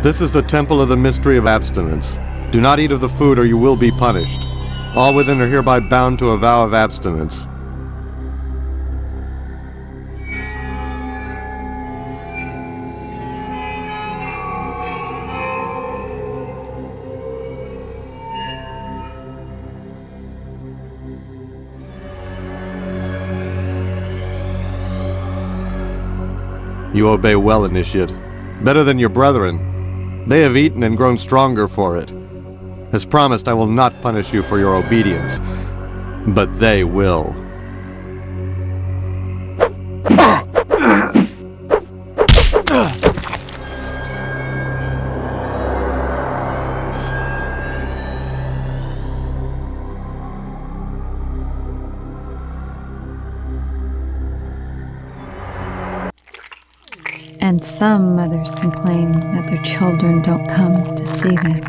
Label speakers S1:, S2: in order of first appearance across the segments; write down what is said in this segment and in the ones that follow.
S1: This is the temple of the mystery of abstinence. Do not eat of the food or you will be punished. All within are hereby bound to a vow of abstinence. You obey well, Initiate. Better than your brethren. They have eaten and grown stronger for it. As promised, I will not punish you for your obedience, but they will.
S2: And some mothers complain that their children don't come to see them.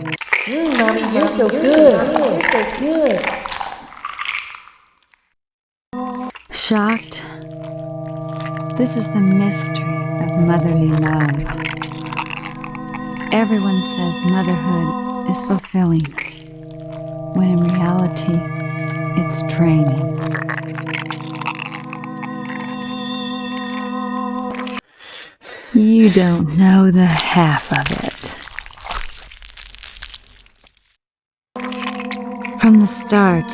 S3: Mommy, you're so good. You're so good.
S2: Shocked? This is the mystery of motherly love. Everyone says motherhood is fulfilling, when in reality, it's draining. You don't know the half of it. From the start,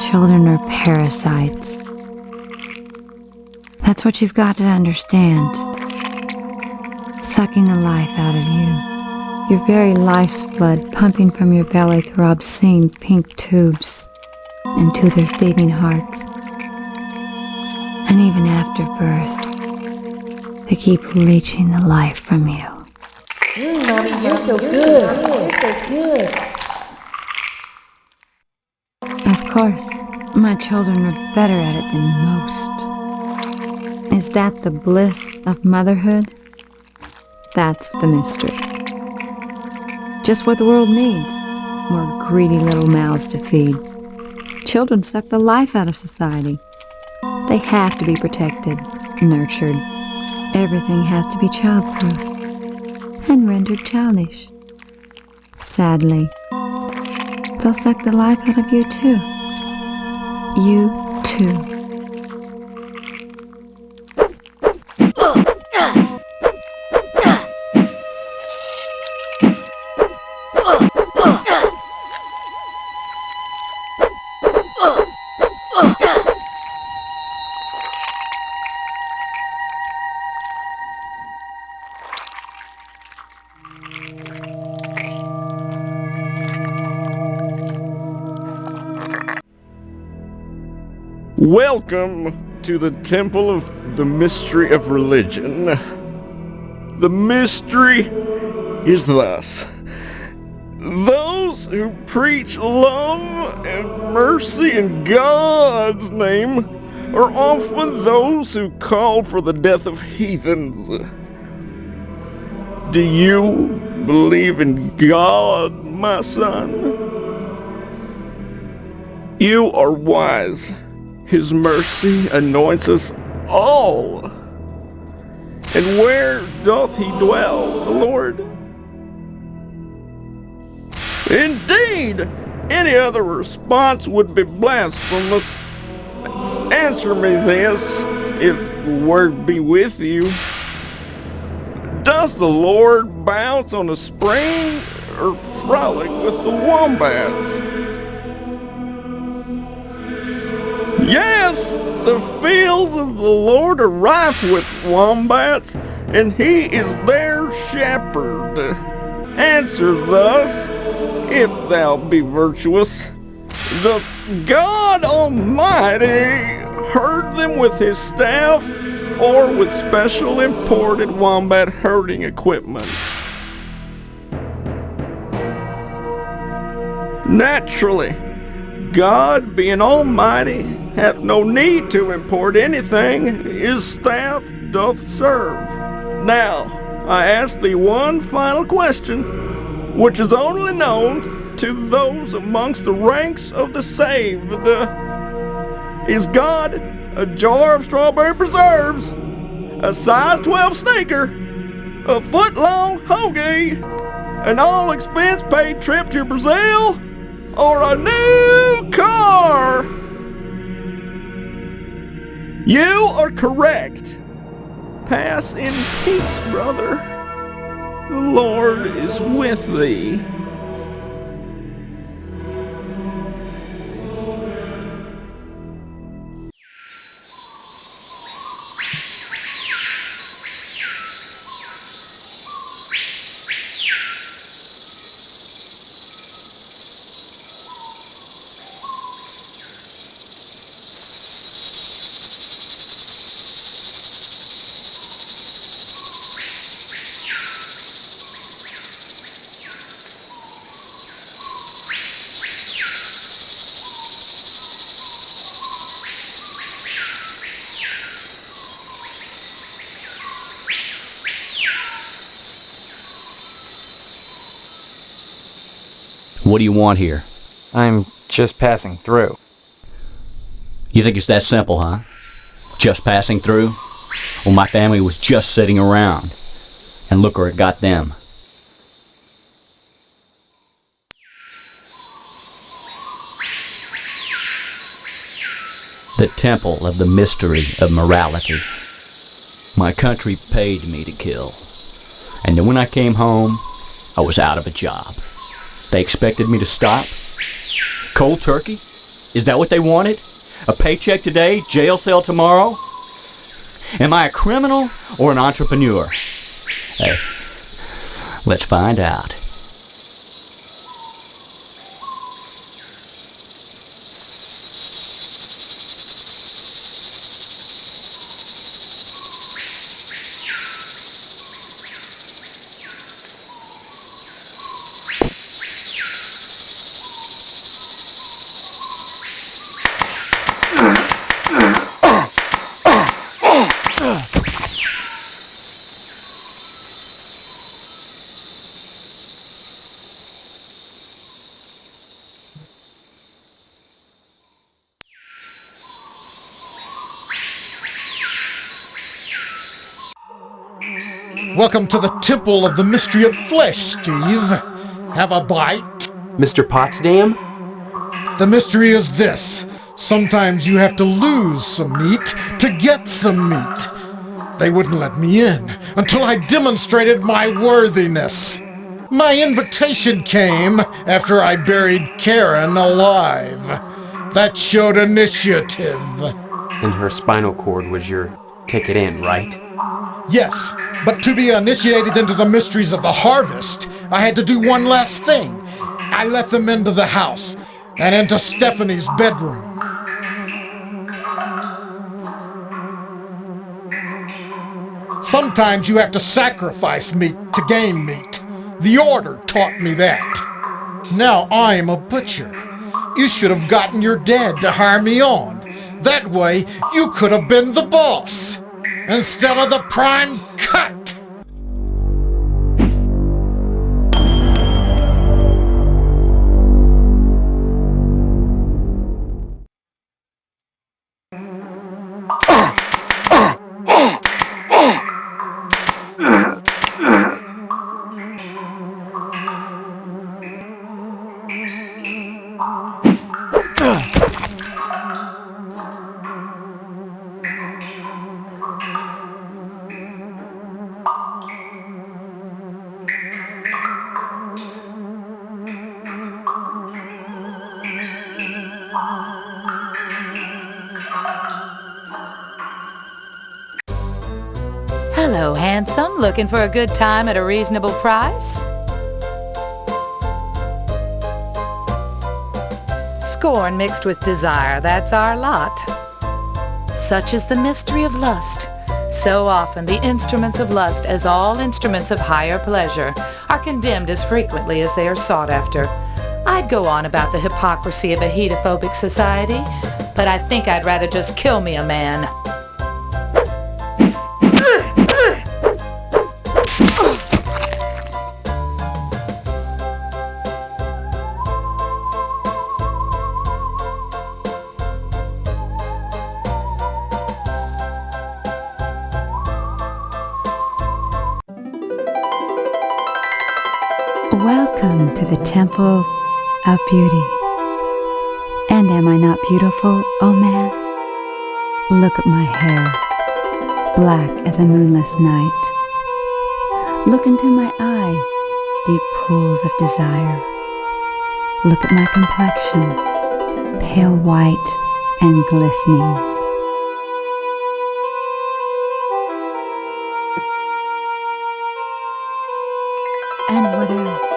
S2: children are parasites. That's what you've got to understand. Sucking the life out of you. Your very life's blood pumping from your belly through obscene pink tubes into their thieving hearts. And even after birth, they keep leeching the life from you.
S3: Mommy, you're so good. You're so good.
S2: Of course, my children are better at it than most. Is that the bliss of motherhood? That's the mystery. Just what the world needs. More greedy little mouths to feed. Children suck the life out of society. They have to be protected, nurtured. Everything has to be childproof and rendered childish. Sadly, they'll suck the life out of you too. You too.
S4: Welcome to the Temple of the Mystery of Religion. The mystery is thus. Those who preach love and mercy in God's name are often those who call for the death of heathens. Do you believe in God, my son? You are wise. His mercy anoints us all. And where doth he dwell, the Lord? Indeed, any other response would be blasphemous. Answer me this, if the word be with you. Does the Lord bounce on a spring or frolic with the wombats? Yes, the fields of the Lord are rife with wombats, and he is their shepherd. Answer thus, if thou be virtuous. Doth God Almighty herd them with his staff, or with special imported wombat herding equipment? Naturally, God, being almighty, hath no need to import anything his staff doth serve. Now, I ask thee one final question, which is only known to those amongst the ranks of the saved. Is God a jar of strawberry preserves, a size 12 sneaker, a foot-long hoagie, an all-expense-paid trip to Brazil, or a new car? You are correct. Pass in peace, brother. The Lord is with thee.
S5: What do you want here?
S6: I'm just passing through.
S5: You think it's that simple, huh? Just passing through? Well, my family was just sitting around. And look where it got them. The temple of the mystery of morality. My country paid me to kill. And then when I came home, I was out of a job. They expected me to stop? Cold turkey? Is that what they wanted? A paycheck today, jail cell tomorrow? Am I a criminal or an entrepreneur? Hey, let's find out.
S7: Welcome to the Temple of the Mystery of Flesh, Steve. Have a bite?
S6: Mr. Potsdam?
S7: The mystery is this. Sometimes you have to lose some meat to get some meat. They wouldn't let me in until I demonstrated my worthiness. My invitation came after I buried Karen alive. That showed initiative.
S6: And her spinal cord was your ticket in, right?
S7: Yes, but to be initiated into the mysteries of the harvest, I had to do one last thing. I let them into the house and into Stephanie's bedroom. Sometimes you have to sacrifice meat to gain meat. The Order taught me that. Now I'm a butcher. You should have gotten your dad to hire me on. That way, you could have been the boss, instead of the prime cut.
S8: Hello, handsome. Looking for a good time at a reasonable price? Scorn mixed with desire, that's our lot. Such is the mystery of lust. So often the instruments of lust, as all instruments of higher pleasure, are condemned as frequently as they are sought after. I'd go on about the hypocrisy of a hedophobic society, but I think I'd rather just kill me a man.
S2: Welcome to the Temple of Beauty. And am I not beautiful, oh man? Look at my hair, black as a moonless night. Look into my eyes, deep pools of desire. Look at my complexion, pale white and glistening. And what else?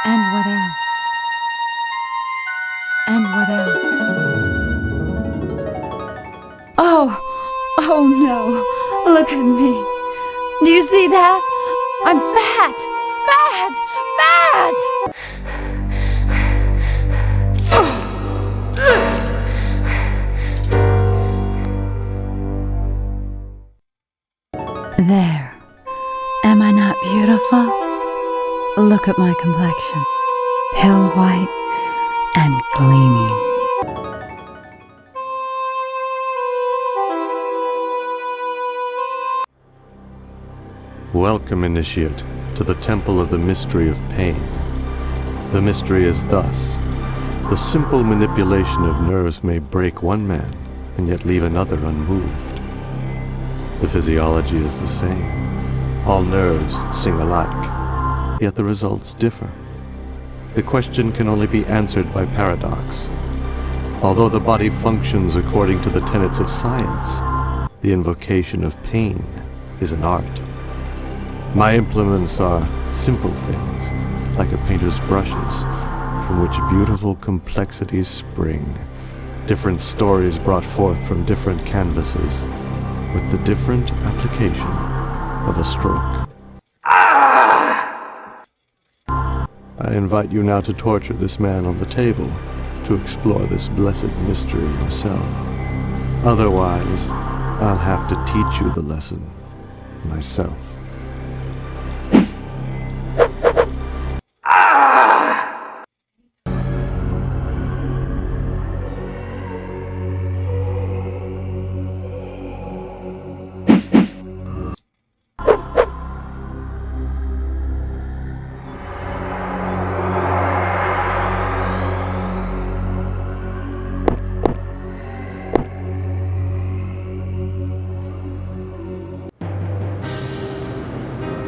S2: And what else? And what else? Oh no, look at me. Do you see that? I'm fat, There. Am I not beautiful? Look at my complexion. Pale white and gleaming.
S1: Welcome, initiate, to the Temple of the Mystery of Pain. The mystery is thus. The simple manipulation of nerves may break one man and yet leave another unmoved. The physiology is the same. All nerves sing alike, yet the results differ. The question can only be answered by paradox. Although the body functions according to the tenets of science, the invocation of pain is an art. My implements are simple things, like a painter's brushes, from which beautiful complexities spring, different stories brought forth from different canvases, with the different application of a stroke. I invite you now to torture this man on the table, to explore this blessed mystery yourself. Otherwise, I'll have to teach you the lesson myself.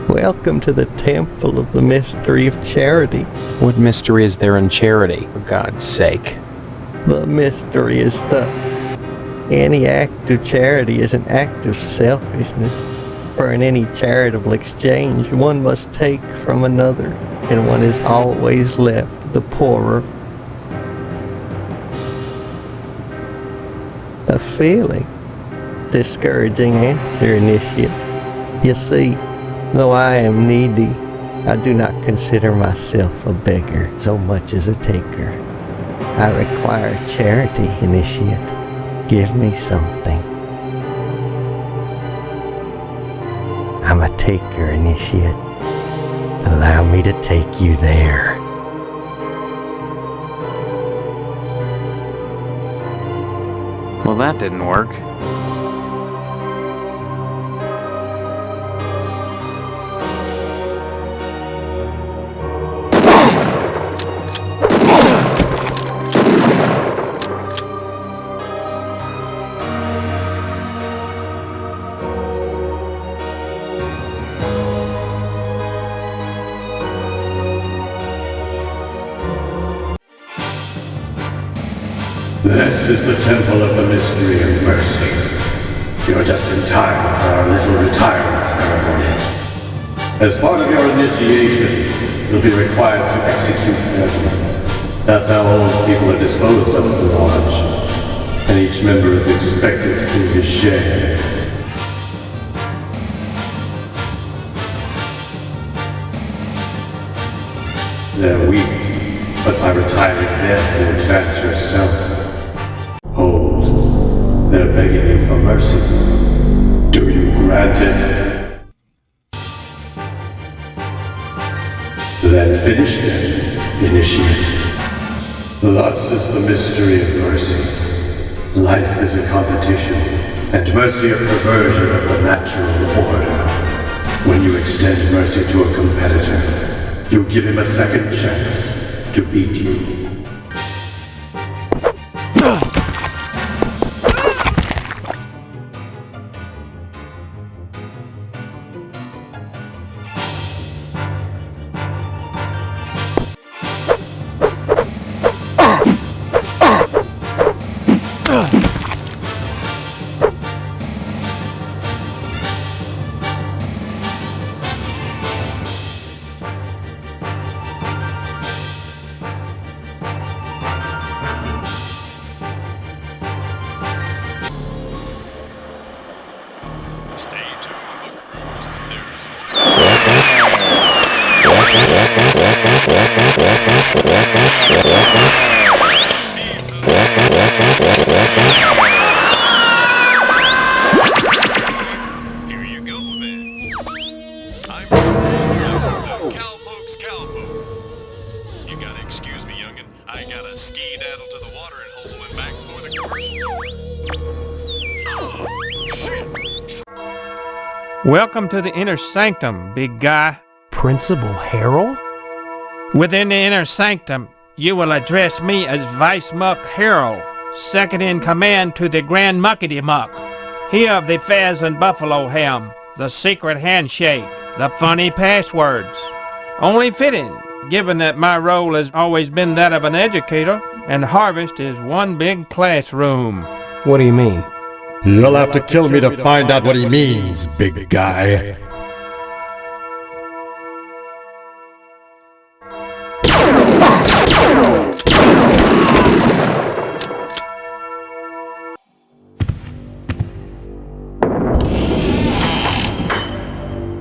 S9: Welcome to the Temple of the Mystery of Charity.
S6: What mystery is there in charity, for God's sake?
S9: The mystery is thus. Any act of charity is an act of selfishness. For in any charitable exchange, one must take from another, and one is always left the poorer. A feeling. Discouraging answer, initiate. You see, though I am needy, I do not consider myself a beggar so much as a taker. I require charity, initiate. Give me something. I'm a taker, initiate. Allow me to take you there.
S6: Well, that didn't work.
S10: This is the Temple of the Mystery of Mercy. You're just in time for our little retirement ceremony. As part of your initiation, you'll be required to execute judgment. That's how old people are disposed of at the lodge. And each member is expected to do his share. They're weak, but by retiring death you advance yourself. Hold. They're begging you for mercy. Do you grant it? Then finish them, initiate. Thus is the mystery of mercy. Life is a competition, and mercy a perversion of the natural order. When you extend mercy to a competitor, you give him a second chance to beat you.
S11: Here you go then. I'm the Cowpoke's Cowpoke. You gotta excuse me, youngin'. I gotta ski-daddle to the watering hole and back before the commercials. Shit!
S12: Welcome to the Inner Sanctum, big guy.
S6: Principal Harold?
S12: Within the Inner Sanctum, you will address me as Vice Muck Harold, second in command to the Grand Muckety Muck. Here of the Fez and Buffalo Ham, the secret handshake, the funny passwords. Only fitting, given that my role has always been that of an educator, and Harvest is one big classroom.
S6: What do you mean?
S1: You'll have to kill me to find out what he means, big guy.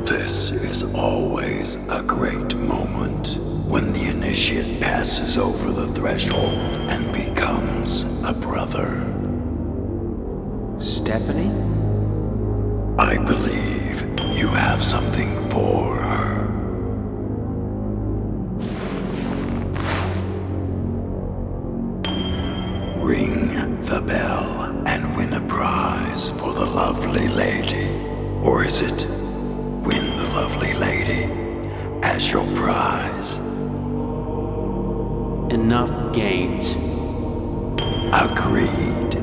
S10: This is always a great moment when the initiate passes over the threshold and becomes a brother.
S6: Stephanie?
S10: I believe you have something for her. Ring the bell and win a prize for the lovely lady. Or is it win the lovely lady as your prize?
S6: Enough games.
S10: Agreed.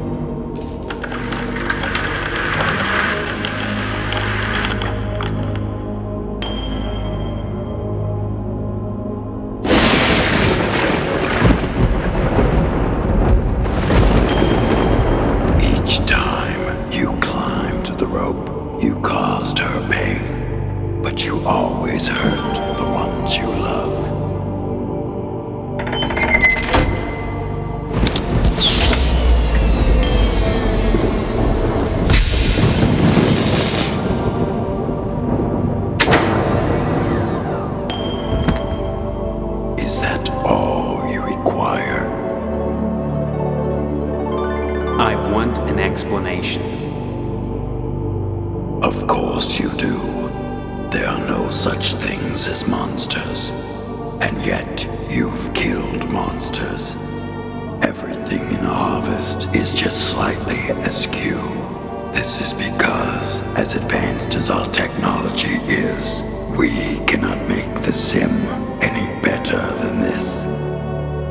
S10: Each time you climbed the rope, you caused her pain, but you always hurt the ones you love. Is that all you require?
S6: I want an explanation.
S10: Of course you do. There are no such things as monsters. And yet, you've killed monsters. Everything in Harvest is just slightly askew. This is because, as advanced as our technology is, we cannot make the sim any better than this.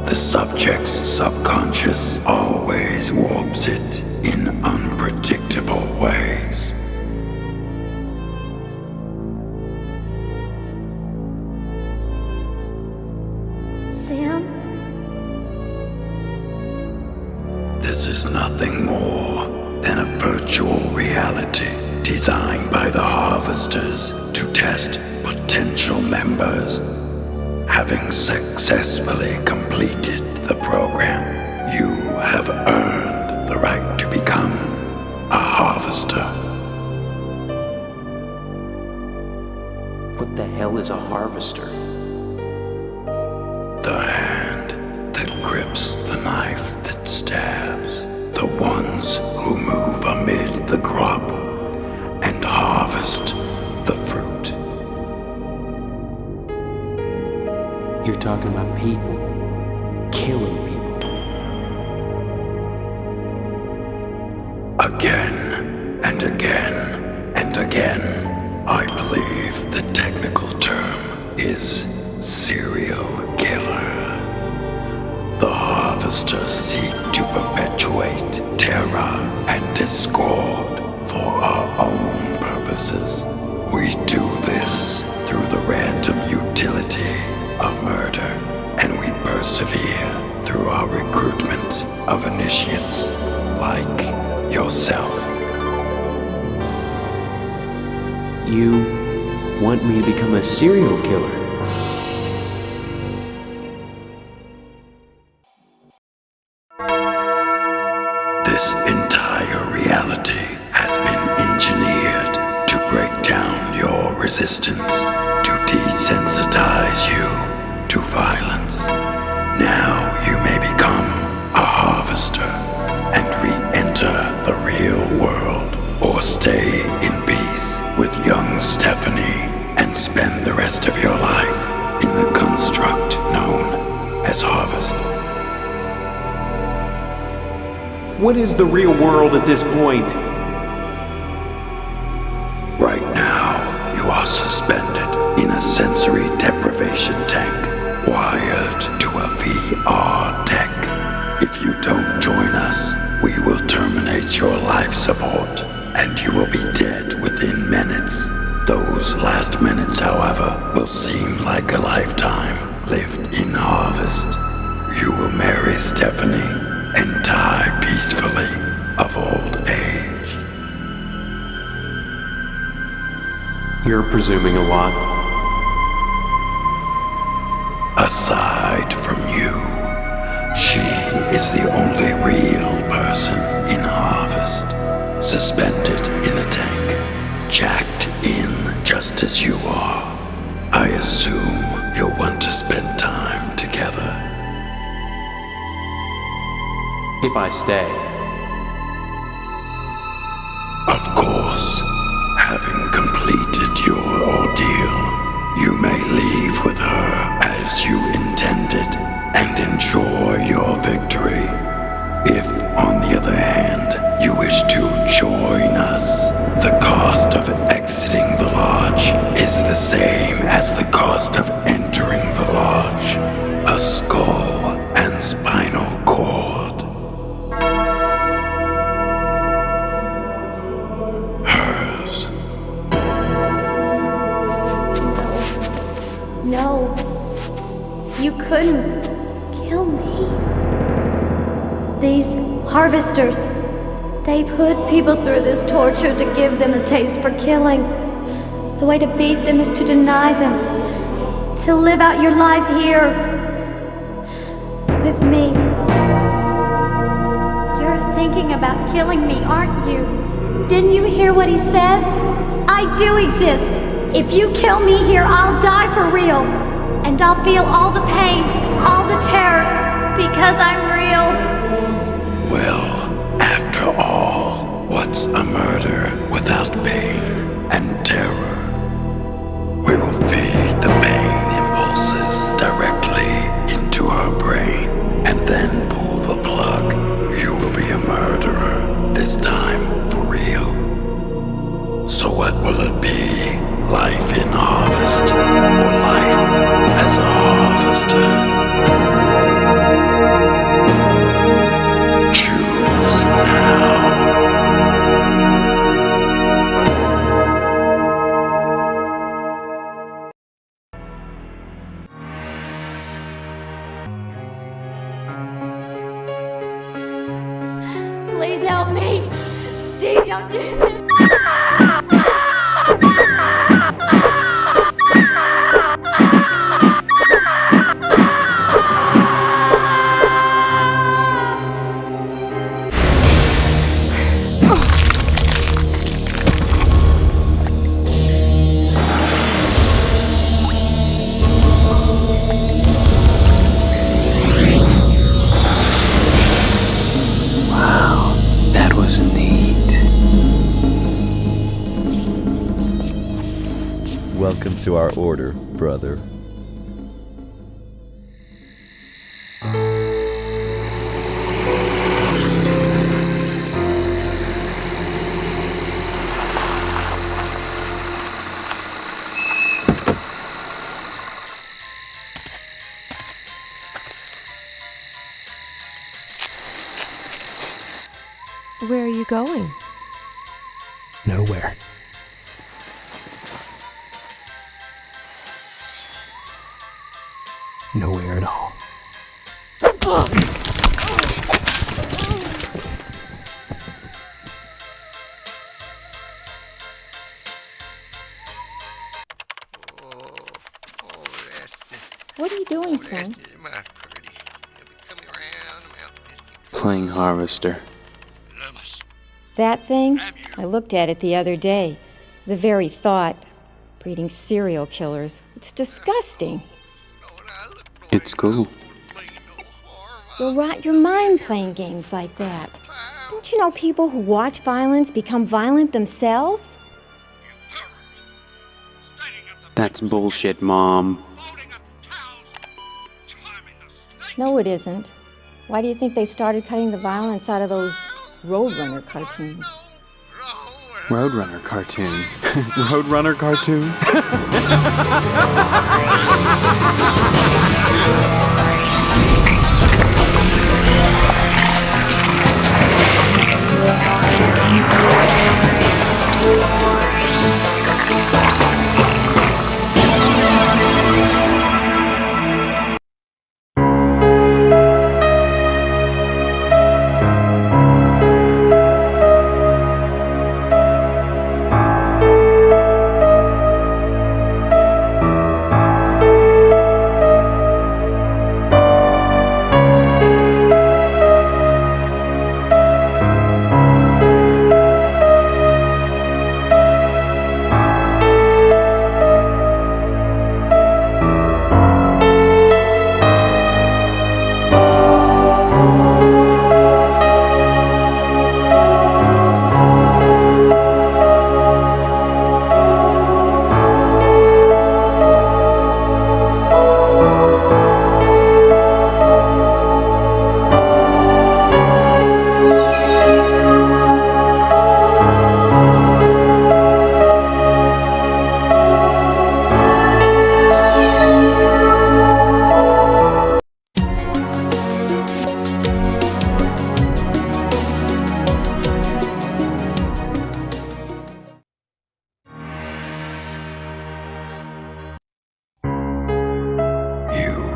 S10: The subject's subconscious always warps it in unpredictable ways.
S2: Sam?
S10: This is nothing more than a virtual reality designed by the Harvesters to test potential members. Having successfully completed the program, you have earned the right to become a Harvester.
S6: What the hell is a harvester?
S10: The hand that grips the knife that stabs, the ones who move amid the crop and harvest the fruit.
S6: You're talking about people. Killing people.
S10: Again,
S13: and again and again. I believe the technical term is serial killer. The harvesters seek to perpetuate terror and discord for our own purposes. We do this through the random utility of murder, and we persevere through our recruitment of initiates like yourself.
S6: You want me to become a serial killer?
S13: This entire reality has been engineered to break down your resistance, to desensitize you to violence. Now you may become a harvester and re-enter the real world, or stay in peace with young Stephanie and spend the rest of your life in the construct known as Harvest.
S6: What is the real world at this point?
S13: Right now, you are suspended in a sensory deprivation tank wired to a VR deck. If you don't join us, we will terminate your life support, and you will be dead within minutes. Those last minutes, however, will seem like a lifetime lived in Harvest. You will marry Stephanie and die peacefully of old age.
S6: You're presuming a lot.
S13: Aside from you, she is the only real person in Harvest, suspended in a tank, jacked in just as you are. I assume you'll want to spend time together.
S6: If I stay.
S13: Of course, having completed your ordeal, you may leave with her as you intended and enjoy your victory. If, on the other hand, you wish to join us, the cost of exiting the lodge is the same as the cost of entering the lodge. A skull and spinal cord. Hers.
S14: No, you couldn't kill me. These harvesters, they put people through this torture to give them a taste for killing. The way to beat them is to deny them, to live out your life here with me. You're thinking about killing me, aren't you? Didn't you hear what he said? I do exist. If you kill me here, I'll die for real. And I'll feel all the pain, all the terror, because I'm real.
S13: Well, after all, what's a murder without pain and terror? We will feed the pain impulses directly into her brain and then pull the plug. You will be a murderer, this time for real. So what will it be? Life in Harvest, or life as a harvester? Choose now.
S14: Please help me. Steve, don't do this.
S6: Wow, that was neat.
S15: Welcome to our order, brother.
S3: Where are you going?
S16: Nowhere. Nowhere at all.
S3: What are you doing, son?
S6: Playing Harvester.
S17: That thing? I looked at it the other day. The very thought. Breeding serial killers. It's disgusting.
S6: It's cool.
S17: You'll rot your mind playing games like that. Don't you know people who watch violence become violent themselves?
S6: That's bullshit, Mom.
S17: No, it isn't. Why do you think they started cutting the violence out of those Roadrunner cartoons?
S6: Roadrunner cartoons. Roadrunner cartoons?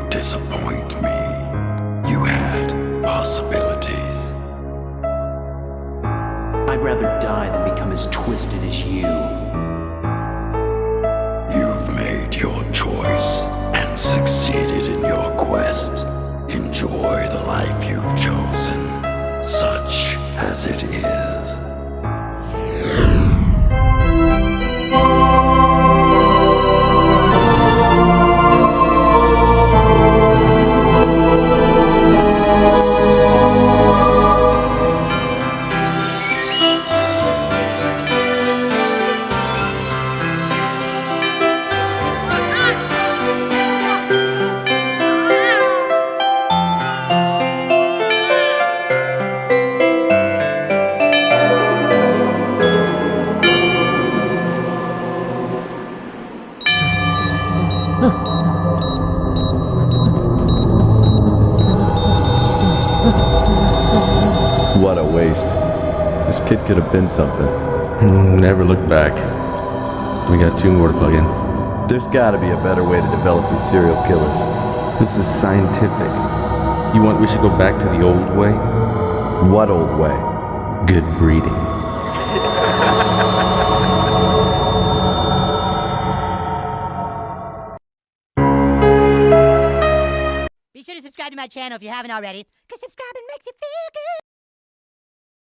S13: Disappoint me. You had possibilities.
S6: I'd rather die than become as twisted as you.
S13: You've made your choice and succeeded in your quest. Enjoy the life you've chosen, such as it is.
S15: What a waste. This kid could have been something.
S18: Never looked back. We got 2 more to plug in.
S15: There's gotta be a better way to develop these serial killers.
S18: This is scientific. You want we should go back to the old way?
S15: What old way?
S18: Good breeding.
S19: Be sure to subscribe to my channel if you haven't already, because subscribing makes you feel good.